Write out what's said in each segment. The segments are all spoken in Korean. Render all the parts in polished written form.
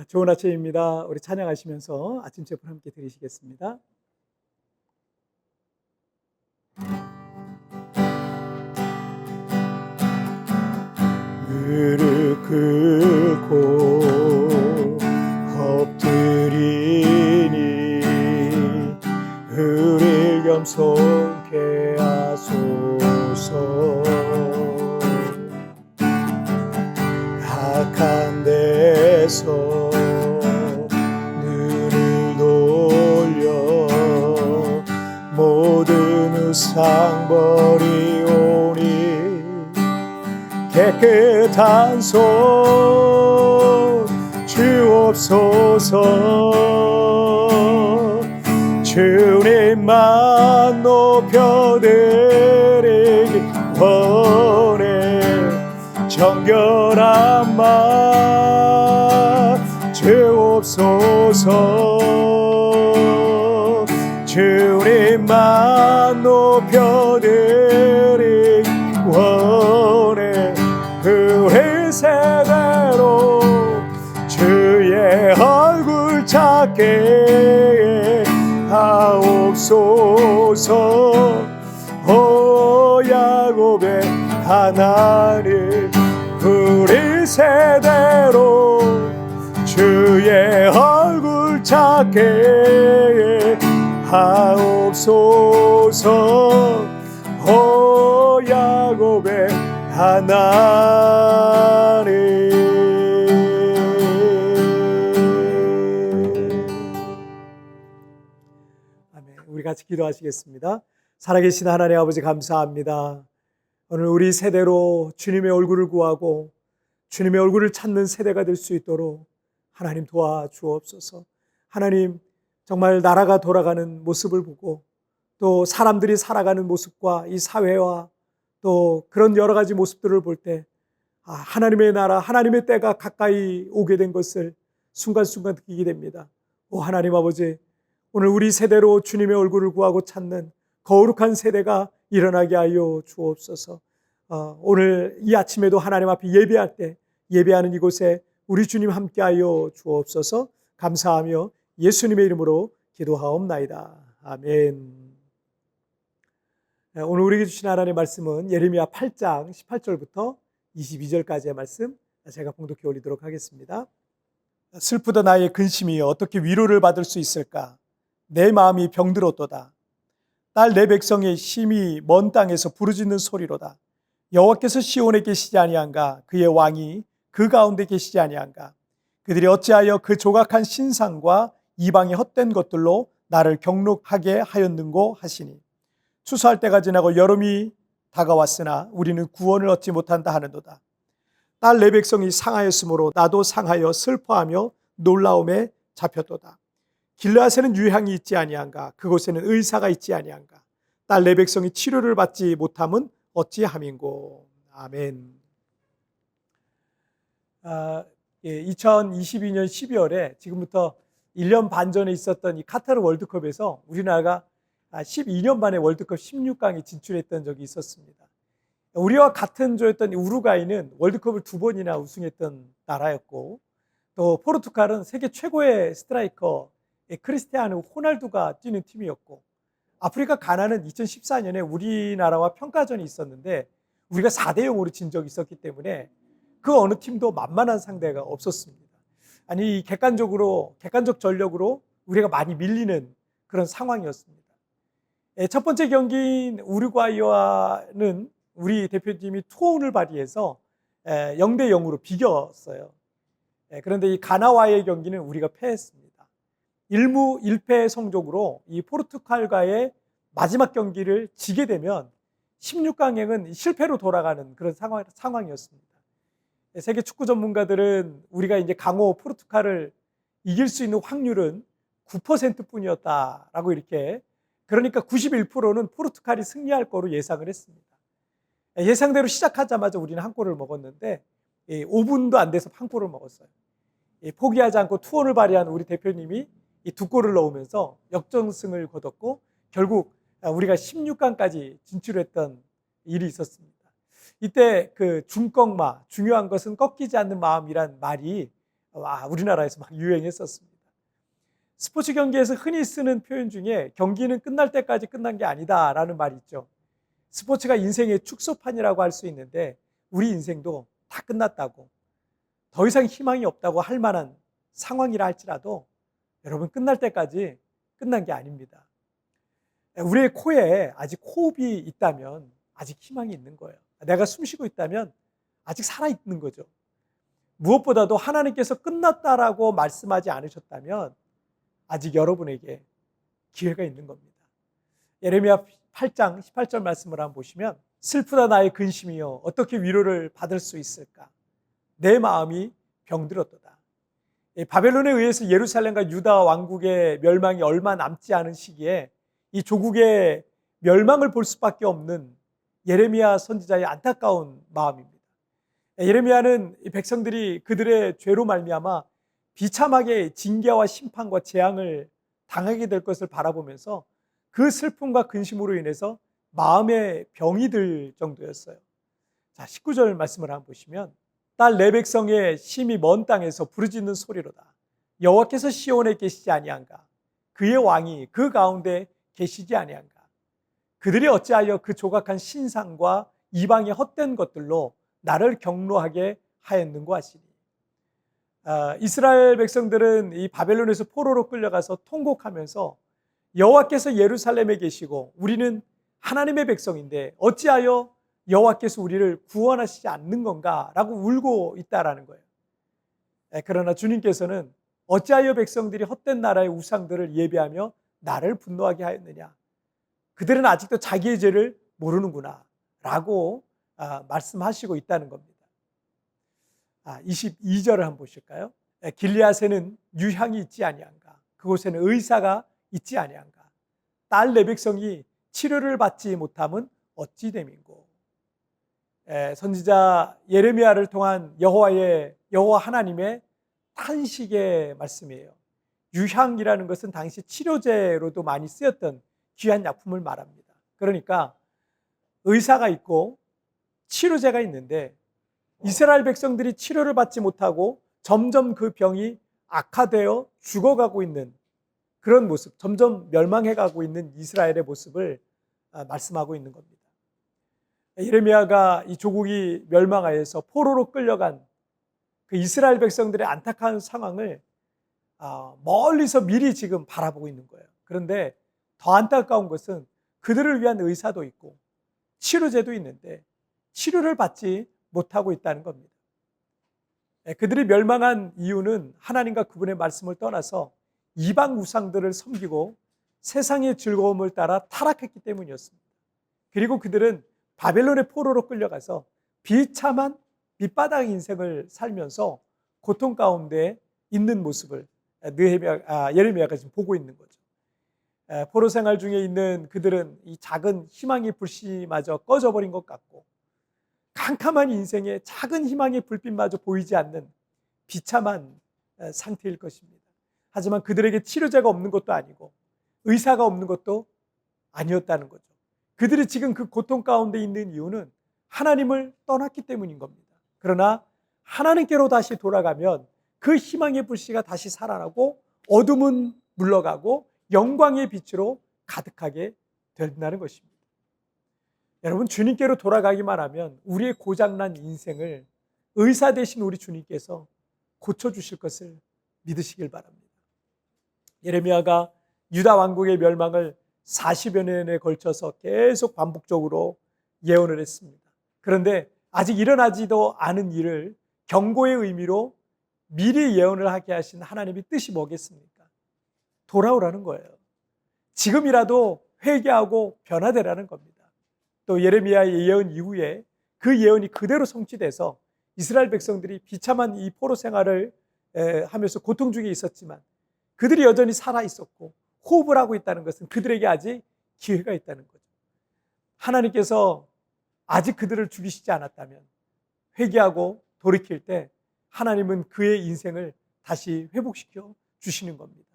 좋은 아침입니다. 우리 찬양하시면서 아침 제품 함께 드리시겠습니다. 무릎 꿇고 엎드리니 우릴 겸손케 하소서. 악한 데서 눈을 돌려 모든 우상 버리오니 깨끗한 손 주옵소서. 주님만 높여드리기 원해. 정결한 맘 주옵소서. 주님만 높여드리기 원해. 우리 세대로 주의 얼굴 찾게 하옵소서. 오 야곱의 하나님, 우리 세대로 주의 얼굴 찾게 하옵소서. 오 야곱의 하나님. 아멘. 우리 같이 기도하시겠습니다. 살아계신 하나님 아버지, 감사합니다. 오늘 우리 세대로 주님의 얼굴을 구하고 주님의 얼굴을 찾는 세대가 될 수 있도록 하나님 도와주옵소서. 하나님, 정말 나라가 돌아가는 모습을 보고 또 사람들이 살아가는 모습과 이 사회와 또 그런 여러 가지 모습들을 볼 때 하나님의 나라, 하나님의 때가 가까이 오게 된 것을 순간순간 느끼게 됩니다. 오 하나님 아버지, 오늘 우리 세대로 주님의 얼굴을 구하고 찾는 거룩한 세대가 일어나게 하여 주옵소서. 오늘 이 아침에도 하나님 앞에 예배할 때 예배하는 이곳에 우리 주님 함께하여 주옵소서. 감사하며 예수님의 이름으로 기도하옵나이다. 아멘. 오늘 우리에게 주신 하나님의 말씀은 예레미야 8장 18절부터 22절까지의 말씀, 제가 봉독해 올리도록 하겠습니다. 슬프다 나의 근심이여, 어떻게 위로를 받을 수 있을까? 내 마음이 병들었도다. 딸 내 백성의 심히 먼 땅에서 부르짖는 소리로다. 여호와께서 시온에 계시지 아니한가? 그의 왕이 그 가운데 계시지 아니한가? 그들이 어찌하여 그 조각한 신상과 이방의 헛된 것들로 나를 경록하게 하였는고 하시니, 추수할 때가 지나고 여름이 다가왔으나 우리는 구원을 얻지 못한다 하는도다. 딸 내 백성이 상하였으므로 나도 상하여 슬퍼하며 놀라움에 잡혔도다. 길르앗에는 유향이 있지 아니한가? 그곳에는 의사가 있지 아니한가? 딸 내 백성이 치료를 받지 못함은 어찌함인고. 아멘. 2022년 12월에 지금부터 1년 반 전에 있었던 이 카타르 월드컵에서 우리나라가 12년 만에 월드컵 16강에 진출했던 적이 있었습니다. 우리와 같은 조였던 우루과이는 월드컵을 2번이나 우승했던 나라였고, 또 포르투갈은 세계 최고의 스트라이커 크리스티아누 호날두가 뛰는 팀이었고, 아프리카 가나는 2014년에 우리나라와 평가전이 있었는데 우리가 4대0으로 진 적이 있었기 때문에 그 어느 팀도 만만한 상대가 없었습니다. 아니, 객관적 전력으로 우리가 많이 밀리는 그런 상황이었습니다. 첫 번째 경기인 우루과이와는 우리 대표팀이 투혼을 발휘해서 0대0으로 비겼어요. 그런데 이 가나와의 경기는 우리가 패했습니다. 1무 1패 성적으로 이 포르투갈과의 마지막 경기를 지게 되면 16강행은 실패로 돌아가는 그런 상황이었습니다. 세계 축구 전문가들은 우리가 이제 강호 포르투갈을 이길 수 있는 확률은 9% 뿐이었다라고 이렇게, 그러니까 91%는 포르투갈이 승리할 거로 예상을 했습니다. 예상대로 시작하자마자 우리는 한 골을 먹었는데 5분도 안 돼서 한 골을 먹었어요. 포기하지 않고 투혼을 발휘한 우리 대표님이 이 2골을 넣으면서 역전승을 거뒀고 결국 우리가 16강까지 진출했던 일이 있었습니다. 이때 그 중꺾마, 중요한 것은 꺾이지 않는 마음이란 말이 우리나라에서 막 유행했었습니다. 스포츠 경기에서 흔히 쓰는 표현 중에 경기는 끝날 때까지 끝난 게 아니다라는 말이 있죠. 스포츠가 인생의 축소판이라고 할 수 있는데 우리 인생도 다 끝났다고, 더 이상 희망이 없다고 할 만한 상황이라 할지라도 여러분, 끝날 때까지 끝난 게 아닙니다. 우리의 코에 아직 호흡이 있다면 아직 희망이 있는 거예요. 내가 숨 쉬고 있다면 아직 살아있는 거죠. 무엇보다도 하나님께서 끝났다라고 말씀하지 않으셨다면 아직 여러분에게 기회가 있는 겁니다. 예레미야 8장 18절 말씀을 한번 보시면, 슬프다 나의 근심이여 어떻게 위로를 받을 수 있을까? 내 마음이 병들었도다. 바벨론에 의해서 예루살렘과 유다 왕국의 멸망이 얼마 남지 않은 시기에 이 조국의 멸망을 볼 수밖에 없는 예레미야 선지자의 안타까운 마음입니다. 예레미야는 이 백성들이 그들의 죄로 말미암아 비참하게 징계와 심판과 재앙을 당하게 될 것을 바라보면서 그 슬픔과 근심으로 인해서 마음에 병이 들 정도였어요. 자, 19절 말씀을 한번 보시면, 딸 내 백성의 심히 먼 땅에서 부르짖는 소리로다. 여호와께서 시온에 계시지 아니한가? 그의 왕이 그 가운데 계시지 아니한가? 그들이 어찌하여 그 조각한 신상과 이방의 헛된 것들로 나를 경노하게 하였는고 하시니. 이스라엘 백성들은 이 바벨론에서 포로로 끌려가서 통곡하면서 여호와께서 예루살렘에 계시고 우리는 하나님의 백성인데 어찌하여 여호와께서 우리를 구원하시지 않는 건가? 라고 울고 있다라는 거예요. 그러나 주님께서는 어찌하여 백성들이 헛된 나라의 우상들을 예배하며 나를 분노하게 하였느냐? 그들은 아직도 자기의 죄를 모르는구나 라고 말씀하시고 있다는 겁니다. 22절을 한번 보실까요? 길리앗에는 유향이 있지 아니한가? 그곳에는 의사가 있지 아니한가? 딸 내 백성이 치료를 받지 못함은 어찌 됨인고? 선지자 예레미야를 통한 여호와 하나님의 탄식의 말씀이에요. 유향이라는 것은 당시 치료제로도 많이 쓰였던 귀한 약품을 말합니다. 그러니까 의사가 있고 치료제가 있는데 이스라엘 백성들이 치료를 받지 못하고 점점 그 병이 악화되어 죽어가고 있는 그런 모습, 점점 멸망해가고 있는 이스라엘의 모습을 말씀하고 있는 겁니다. 예레미야가 이 조국이 멸망하여서 포로로 끌려간 그 이스라엘 백성들의 안타까운 상황을 멀리서 미리 지금 바라보고 있는 거예요. 그런데 더 안타까운 것은 그들을 위한 의사도 있고 치료제도 있는데 치료를 받지 못하고 있다는 겁니다. 그들이 멸망한 이유는 하나님과 그분의 말씀을 떠나서 이방 우상들을 섬기고 세상의 즐거움을 따라 타락했기 때문이었습니다. 그리고 그들은 바벨론의 포로로 끌려가서 비참한 밑바닥 인생을 살면서 고통 가운데 있는 모습을 예레미야가 지금 보고 있는 거죠. 포로 생활 중에 있는 그들은 이 작은 희망의 불씨마저 꺼져버린 것 같고 캄캄한 인생에 작은 희망의 불빛마저 보이지 않는 비참한 상태일 것입니다. 하지만 그들에게 치료제가 없는 것도 아니고 의사가 없는 것도 아니었다는 거죠. 그들이 지금 그 고통 가운데 있는 이유는 하나님을 떠났기 때문인 겁니다. 그러나 하나님께로 다시 돌아가면 그 희망의 불씨가 다시 살아나고 어둠은 물러가고 영광의 빛으로 가득하게 된다는 것입니다. 여러분, 주님께로 돌아가기만 하면 우리의 고장난 인생을 의사 되신 우리 주님께서 고쳐주실 것을 믿으시길 바랍니다. 예레미야가 유다 왕국의 멸망을 40여 년에 걸쳐서 계속 반복적으로 예언을 했습니다. 그런데 아직 일어나지도 않은 일을 경고의 의미로 미리 예언을 하게 하신 하나님의 뜻이 뭐겠습니까? 돌아오라는 거예요. 지금이라도 회개하고 변화되라는 겁니다. 또 예레미야의 예언 이후에 그 예언이 그대로 성취돼서 이스라엘 백성들이 비참한 이 포로 생활을 하면서 고통 중에 있었지만 그들이 여전히 살아 있었고 호흡을 하고 있다는 것은 그들에게 아직 기회가 있다는 거죠. 하나님께서 아직 그들을 죽이시지 않았다면 회개하고 돌이킬 때 하나님은 그의 인생을 다시 회복시켜 주시는 겁니다.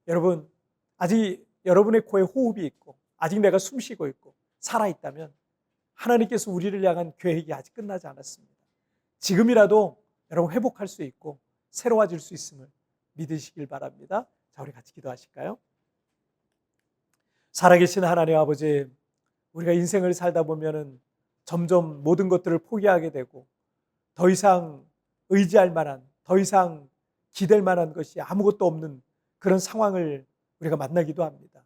여러분, 아직 여러분의 코에 호흡이 있고 아직 내가 숨 쉬고 있고 살아있다면 하나님께서 우리를 향한 계획이 아직 끝나지 않았습니다. 지금이라도 여러분 회복할 수 있고 새로워질 수 있음을 믿으시길 바랍니다. 자, 우리 같이 기도하실까요? 살아계신 하나님 아버지, 우리가 인생을 살다 보면은 점점 모든 것들을 포기하게 되고 더 이상 의지할 만한, 더 이상 기댈 만한 것이 아무것도 없는 그런 상황을 우리가 만나기도 합니다.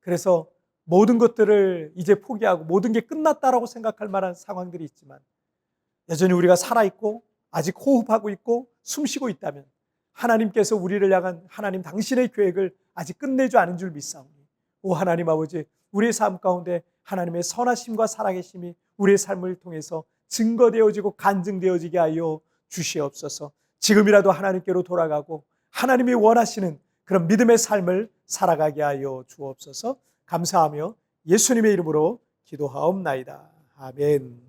그래서 모든 것들을 이제 포기하고 모든 게 끝났다라고 생각할 만한 상황들이 있지만 여전히 우리가 살아있고 아직 호흡하고 있고 숨쉬고 있다면 하나님께서 우리를 향한 하나님 당신의 계획을 아직 끝내지 않은 줄 믿사오니 오 하나님 아버지, 우리의 삶 가운데 하나님의 선하심과 살아계심이 우리의 삶을 통해서 증거되어지고 간증되어지게 하여 주시옵소서. 지금이라도 하나님께로 돌아가고 하나님이 원하시는 그런 믿음의 삶을 살아가게 하여 주옵소서. 감사하며 예수님의 이름으로 기도하옵나이다. 아멘.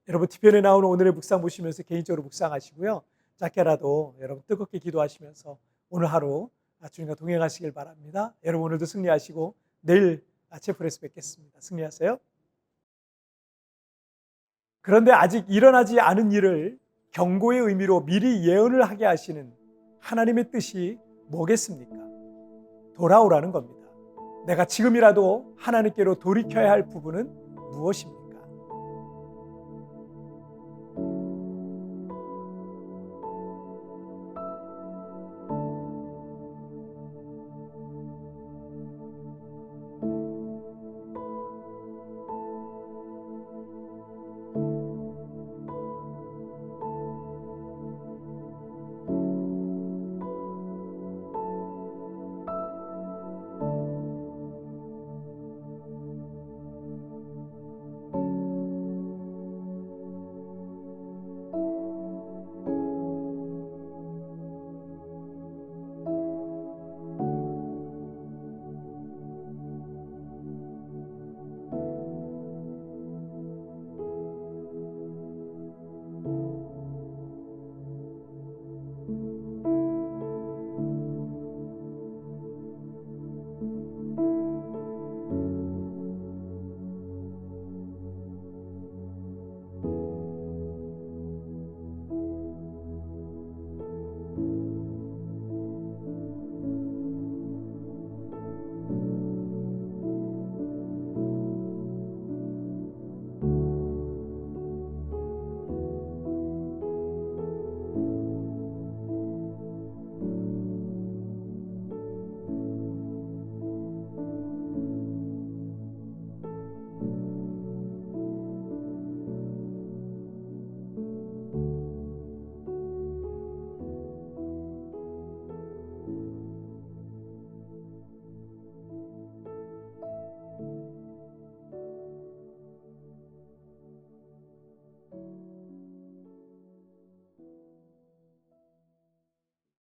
여러분, TVN에 나오는 오늘의 묵상 보시면서 개인적으로 묵상하시고요. 짧게라도 여러분 뜨겁게 기도하시면서 오늘 하루 주님과 동행하시길 바랍니다. 여러분 오늘도 승리하시고 내일 체프에서 뵙겠습니다. 승리하세요. 그런데 아직 일어나지 않은 일을 경고의 의미로 미리 예언을 하게 하시는 하나님의 뜻이 뭐겠습니까? 돌아오라는 겁니다. 내가 지금이라도 하나님께로 돌이켜야 할 부분은 무엇입니까?